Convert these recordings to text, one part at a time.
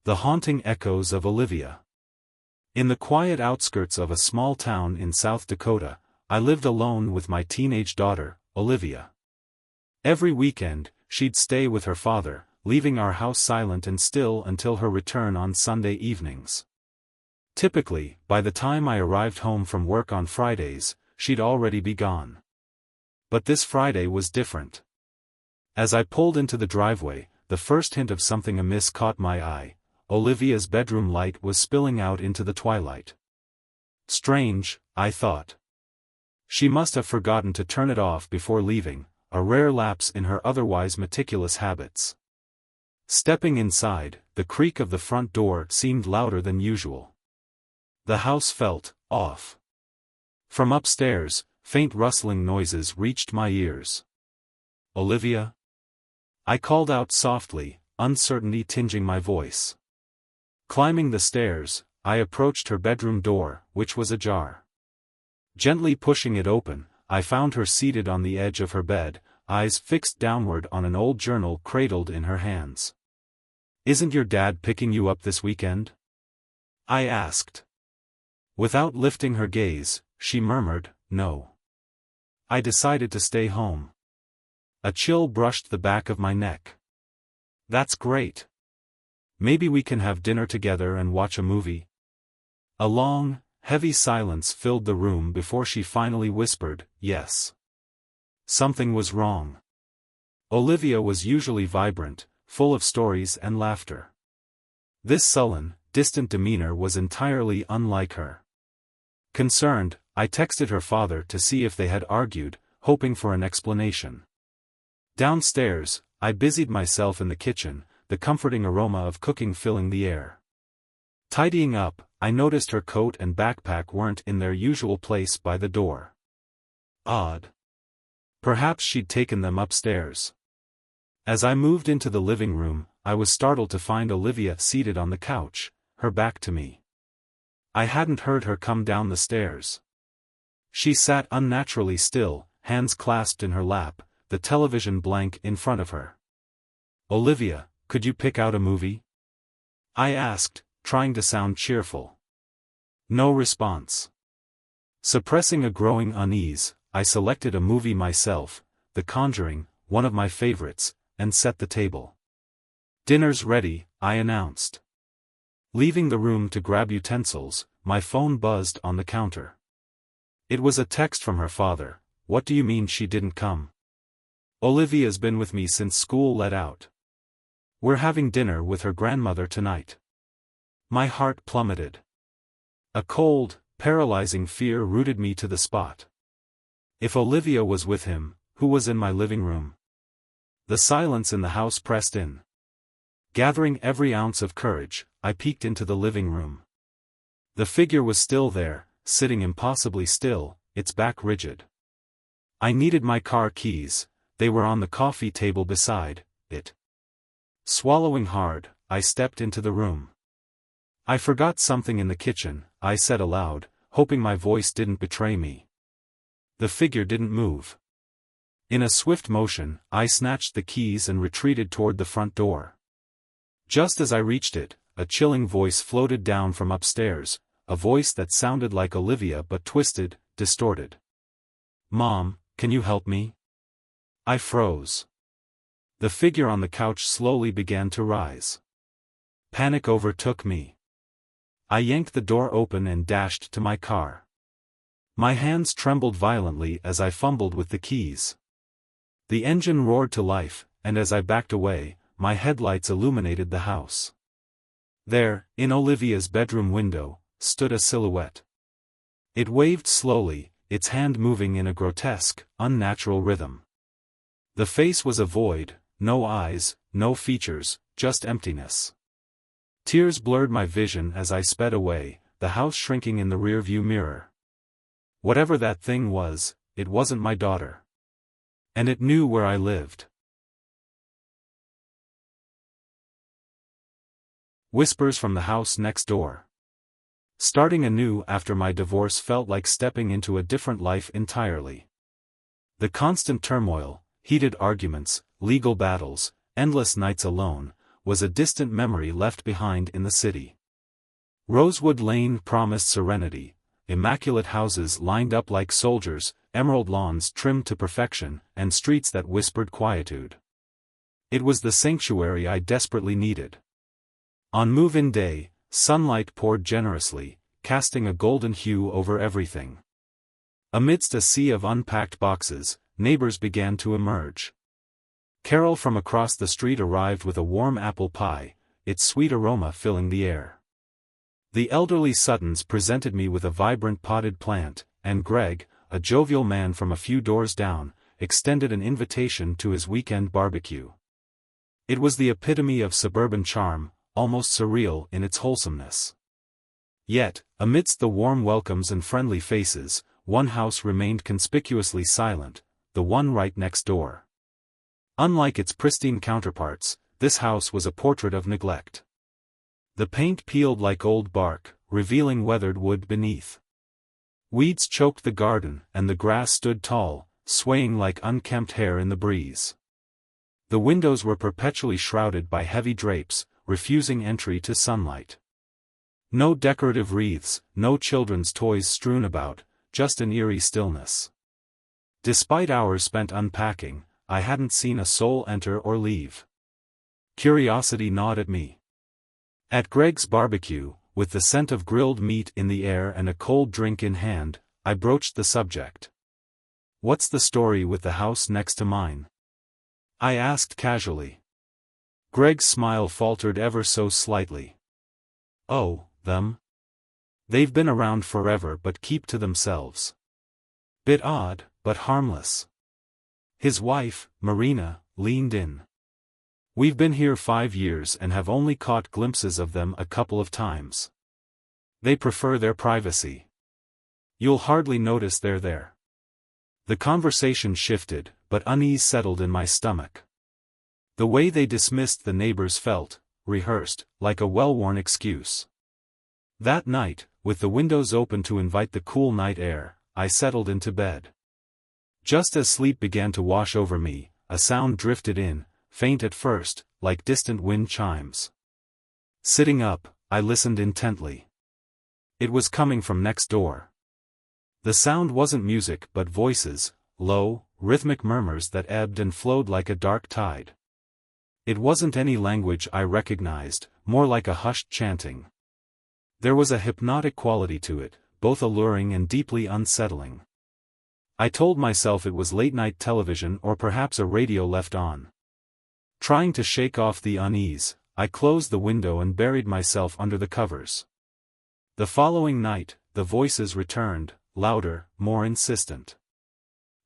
The haunting echoes of Olivia. In the quiet outskirts of a small town in South Dakota, I lived alone with my teenage daughter, Olivia. Every weekend, she'd stay with her father, leaving our house silent and still until her return on Sunday evenings. Typically, by the time I arrived home from work on Fridays, she'd already be gone. But this Friday was different. As I pulled into the driveway, the first hint of something amiss caught my eye. Olivia's bedroom light was spilling out into the twilight. Strange, I thought. She must have forgotten to turn it off before leaving, a rare lapse in her otherwise meticulous habits. Stepping inside, the creak of the front door seemed louder than usual. The house felt off. From upstairs, faint rustling noises reached my ears. "Olivia?" I called out softly, uncertainty tinging my voice. Climbing the stairs, I approached her bedroom door, which was ajar. Gently pushing it open, I found her seated on the edge of her bed, eyes fixed downward on an old journal cradled in her hands. "Isn't your dad picking you up this weekend?" I asked. Without lifting her gaze, she murmured, "No. I decided to stay home." A chill brushed the back of my neck. "That's great. Maybe we can have dinner together and watch a movie?" A long, heavy silence filled the room before she finally whispered, "Yes." Something was wrong. Olivia was usually vibrant, full of stories and laughter. This sullen, distant demeanor was entirely unlike her. Concerned, I texted her father to see if they had argued, hoping for an explanation. Downstairs, I busied myself in the kitchen, the comforting aroma of cooking filling the air. Tidying up, I noticed her coat and backpack weren't in their usual place by the door. Odd. Perhaps she'd taken them upstairs. As I moved into the living room, I was startled to find Olivia seated on the couch, her back to me. I hadn't heard her come down the stairs. She sat unnaturally still, hands clasped in her lap, the television blank in front of her. "Olivia, could you pick out a movie?" I asked, trying to sound cheerful. No response. Suppressing a growing unease, I selected a movie myself, The Conjuring, one of my favorites, and set the table. "Dinner's ready," I announced. Leaving the room to grab utensils, my phone buzzed on the counter. It was a text from her father. "What do you mean she didn't come? Olivia's been with me since school let out. We're having dinner with her grandmother tonight." My heart plummeted. A cold, paralyzing fear rooted me to the spot. If Olivia was with him, who was in my living room? The silence in the house pressed in. Gathering every ounce of courage, I peeked into the living room. The figure was still there, sitting impossibly still, its back rigid. I needed my car keys, they were on the coffee table beside it. Swallowing hard, I stepped into the room. "I forgot something in the kitchen," I said aloud, hoping my voice didn't betray me. The figure didn't move. In a swift motion, I snatched the keys and retreated toward the front door. Just as I reached it, a chilling voice floated down from upstairs, a voice that sounded like Olivia but twisted, distorted. "Mom, can you help me?" I froze. The figure on the couch slowly began to rise. Panic overtook me. I yanked the door open and dashed to my car. My hands trembled violently as I fumbled with the keys. The engine roared to life, and as I backed away, my headlights illuminated the house. There, in Olivia's bedroom window, stood a silhouette. It waved slowly, its hand moving in a grotesque, unnatural rhythm. The face was a void, no eyes, no features, just emptiness. Tears blurred my vision as I sped away, the house shrinking in the rearview mirror. Whatever that thing was, it wasn't my daughter. And it knew where I lived. Whispers from the house next door. Starting anew after my divorce felt like stepping into a different life entirely. The constant turmoil, heated arguments, legal battles, endless nights alone, was a distant memory left behind in the city. Rosewood Lane promised serenity, immaculate houses lined up like soldiers, emerald lawns trimmed to perfection, and streets that whispered quietude. It was the sanctuary I desperately needed. On move-in day, sunlight poured generously, casting a golden hue over everything. Amidst a sea of unpacked boxes, neighbors began to emerge. Carol from across the street arrived with a warm apple pie, its sweet aroma filling the air. The elderly Suttons presented me with a vibrant potted plant, and Greg, a jovial man from a few doors down, extended an invitation to his weekend barbecue. It was the epitome of suburban charm, almost surreal in its wholesomeness. Yet, amidst the warm welcomes and friendly faces, one house remained conspicuously silent, the one right next door. Unlike its pristine counterparts, this house was a portrait of neglect. The paint peeled like old bark, revealing weathered wood beneath. Weeds choked the garden, and the grass stood tall, swaying like unkempt hair in the breeze. The windows were perpetually shrouded by heavy drapes, refusing entry to sunlight. No decorative wreaths, no children's toys strewn about, just an eerie stillness. Despite hours spent unpacking, I hadn't seen a soul enter or leave. Curiosity gnawed at me. At Greg's barbecue, with the scent of grilled meat in the air and a cold drink in hand, I broached the subject. "What's the story with the house next to mine?" I asked casually. Greg's smile faltered ever so slightly. "Oh, them? They've been around forever but keep to themselves. Bit odd, but harmless." His wife, Marina, leaned in. "We've been here 5 years and have only caught glimpses of them a couple of times. They prefer their privacy. You'll hardly notice they're there." The conversation shifted, but unease settled in my stomach. The way they dismissed the neighbors felt, rehearsed, like a well-worn excuse. That night, with the windows open to invite the cool night air, I settled into bed. Just as sleep began to wash over me, a sound drifted in, faint at first, like distant wind chimes. Sitting up, I listened intently. It was coming from next door. The sound wasn't music but voices, low, rhythmic murmurs that ebbed and flowed like a dark tide. It wasn't any language I recognized, more like a hushed chanting. There was a hypnotic quality to it, both alluring and deeply unsettling. I told myself it was late-night television or perhaps a radio left on. Trying to shake off the unease, I closed the window and buried myself under the covers. The following night, the voices returned, louder, more insistent.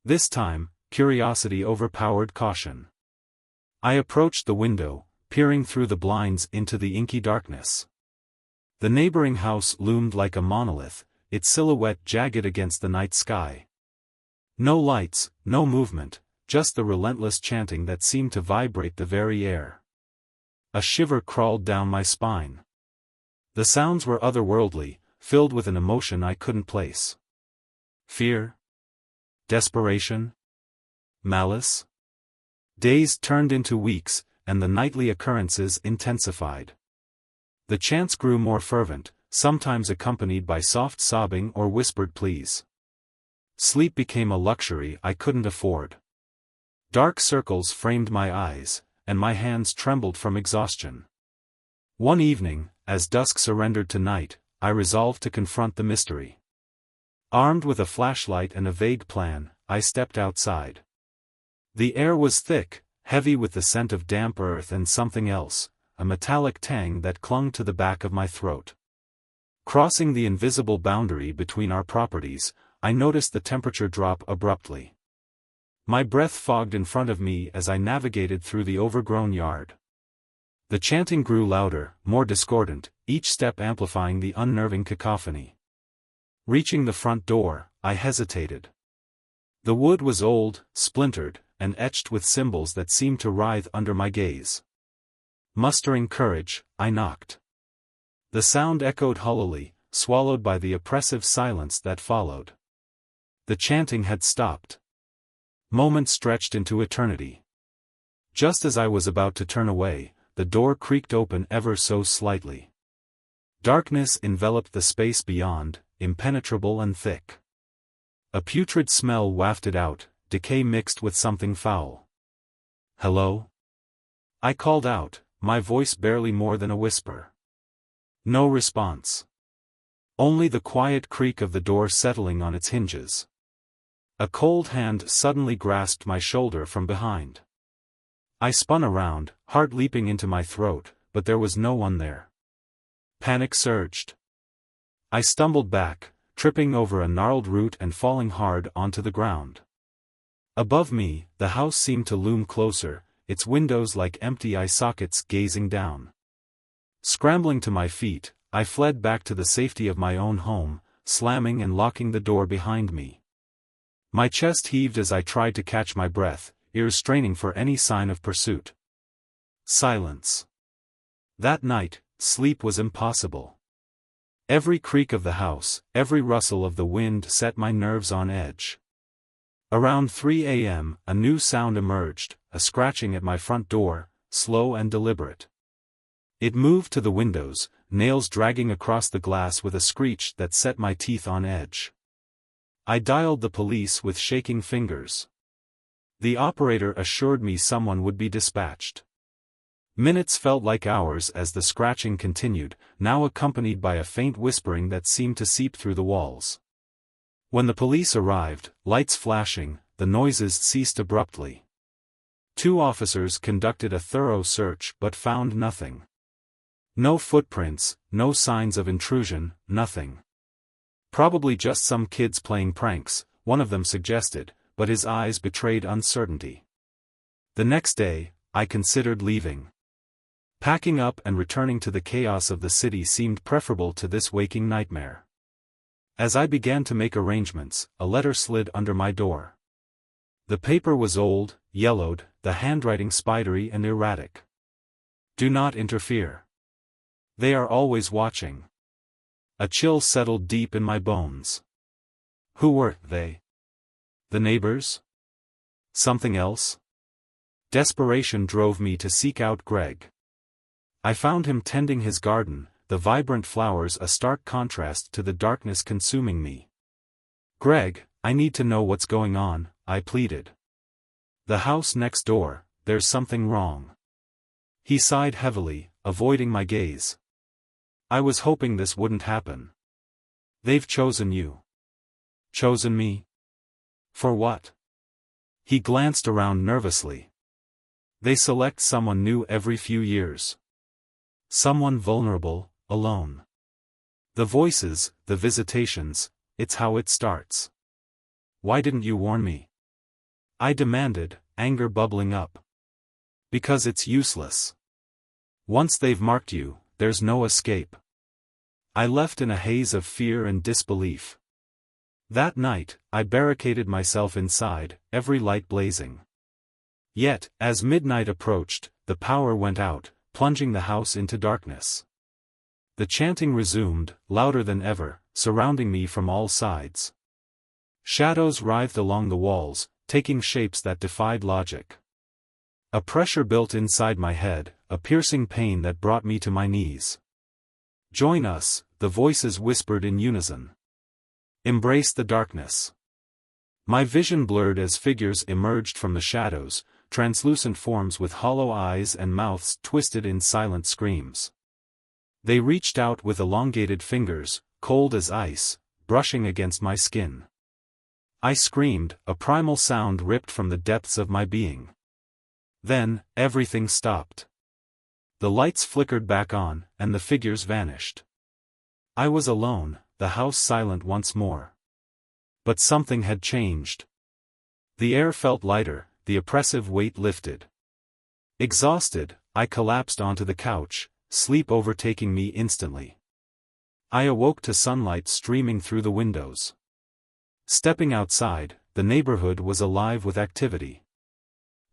This time, curiosity overpowered caution. I approached the window, peering through the blinds into the inky darkness. The neighboring house loomed like a monolith, its silhouette jagged against the night sky. No lights, no movement, just the relentless chanting that seemed to vibrate the very air. A shiver crawled down my spine. The sounds were otherworldly, filled with an emotion I couldn't place. Fear? Desperation? Malice? Days turned into weeks, and the nightly occurrences intensified. The chants grew more fervent, sometimes accompanied by soft sobbing or whispered pleas. Sleep became a luxury I couldn't afford. Dark circles framed my eyes, and my hands trembled from exhaustion. One evening, as dusk surrendered to night, I resolved to confront the mystery. Armed with a flashlight and a vague plan, I stepped outside. The air was thick, heavy with the scent of damp earth and something else, a metallic tang that clung to the back of my throat. Crossing the invisible boundary between our properties, I noticed the temperature drop abruptly. My breath fogged in front of me as I navigated through the overgrown yard. The chanting grew louder, more discordant, each step amplifying the unnerving cacophony. Reaching the front door, I hesitated. The wood was old, splintered, and etched with symbols that seemed to writhe under my gaze. Mustering courage, I knocked. The sound echoed hollowly, swallowed by the oppressive silence that followed. The chanting had stopped. Moments stretched into eternity. Just as I was about to turn away, the door creaked open ever so slightly. Darkness enveloped the space beyond, impenetrable and thick. A putrid smell wafted out, decay mixed with something foul. "Hello?" I called out, my voice barely more than a whisper. No response. Only the quiet creak of the door settling on its hinges. A cold hand suddenly grasped my shoulder from behind. I spun around, heart leaping into my throat, but there was no one there. Panic surged. I stumbled back, tripping over a gnarled root and falling hard onto the ground. Above me, the house seemed to loom closer, its windows like empty eye sockets gazing down. Scrambling to my feet, I fled back to the safety of my own home, slamming and locking the door behind me. My chest heaved as I tried to catch my breath, ears straining for any sign of pursuit. Silence. That night, sleep was impossible. Every creak of the house, every rustle of the wind set my nerves on edge. Around 3 a.m., a new sound emerged, a scratching at my front door, slow and deliberate. It moved to the windows, nails dragging across the glass with a screech that set my teeth on edge. I dialed the police with shaking fingers. The operator assured me someone would be dispatched. Minutes felt like hours as the scratching continued, now accompanied by a faint whispering that seemed to seep through the walls. When the police arrived, lights flashing, the noises ceased abruptly. 2 officers conducted a thorough search but found nothing. No footprints, no signs of intrusion, nothing. "Probably just some kids playing pranks," one of them suggested, but his eyes betrayed uncertainty. The next day, I considered leaving. Packing up and returning to the chaos of the city seemed preferable to this waking nightmare. As I began to make arrangements, a letter slid under my door. The paper was old, yellowed, the handwriting spidery and erratic. "Do not interfere. They are always watching." A chill settled deep in my bones. Who were they? The neighbors? Something else? Desperation drove me to seek out Greg. I found him tending his garden, the vibrant flowers a stark contrast to the darkness consuming me. "Greg, I need to know what's going on," I pleaded. "The house next door, there's something wrong." He sighed heavily, avoiding my gaze. "I was hoping this wouldn't happen. They've chosen you." "Chosen me? For what?" He glanced around nervously. "They select someone new every few years. Someone vulnerable, alone. The voices, the visitations, it's how it starts. Why didn't you warn me?" I demanded, anger bubbling up. "Because it's useless. Once they've marked you, there's no escape." I left in a haze of fear and disbelief. That night, I barricaded myself inside, every light blazing. Yet, as midnight approached, the power went out, plunging the house into darkness. The chanting resumed, louder than ever, surrounding me from all sides. Shadows writhed along the walls, taking shapes that defied logic. A pressure built inside my head, a piercing pain that brought me to my knees. "Join us," the voices whispered in unison. "Embrace the darkness." My vision blurred as figures emerged from the shadows, translucent forms with hollow eyes and mouths twisted in silent screams. They reached out with elongated fingers, cold as ice, brushing against my skin. I screamed, a primal sound ripped from the depths of my being. Then, everything stopped. The lights flickered back on, and the figures vanished. I was alone, the house silent once more. But something had changed. The air felt lighter, the oppressive weight lifted. Exhausted, I collapsed onto the couch, sleep overtaking me instantly. I awoke to sunlight streaming through the windows. Stepping outside, the neighborhood was alive with activity.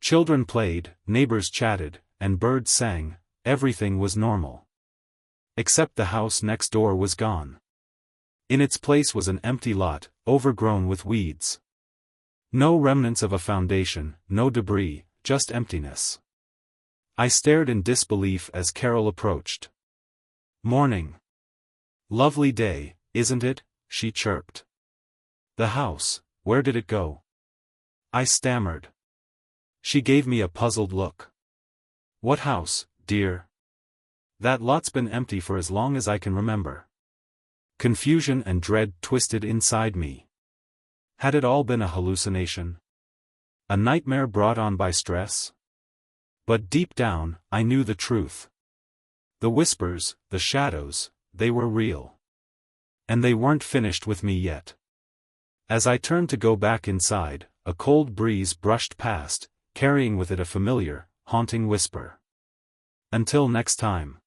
Children played, neighbors chatted, and birds sang, everything was normal. Except the house next door was gone. In its place was an empty lot, overgrown with weeds. No remnants of a foundation, no debris, just emptiness. I stared in disbelief as Carol approached. "Morning. Lovely day, isn't it?" she chirped. "The house, where did it go?" I stammered. She gave me a puzzled look. "What house, dear? That lot's been empty for as long as I can remember." Confusion and dread twisted inside me. Had it all been a hallucination? A nightmare brought on by stress? But deep down, I knew the truth. The whispers, the shadows, they were real. And they weren't finished with me yet. As I turned to go back inside, a cold breeze brushed past, carrying with it a familiar, haunting whisper. "Until next time."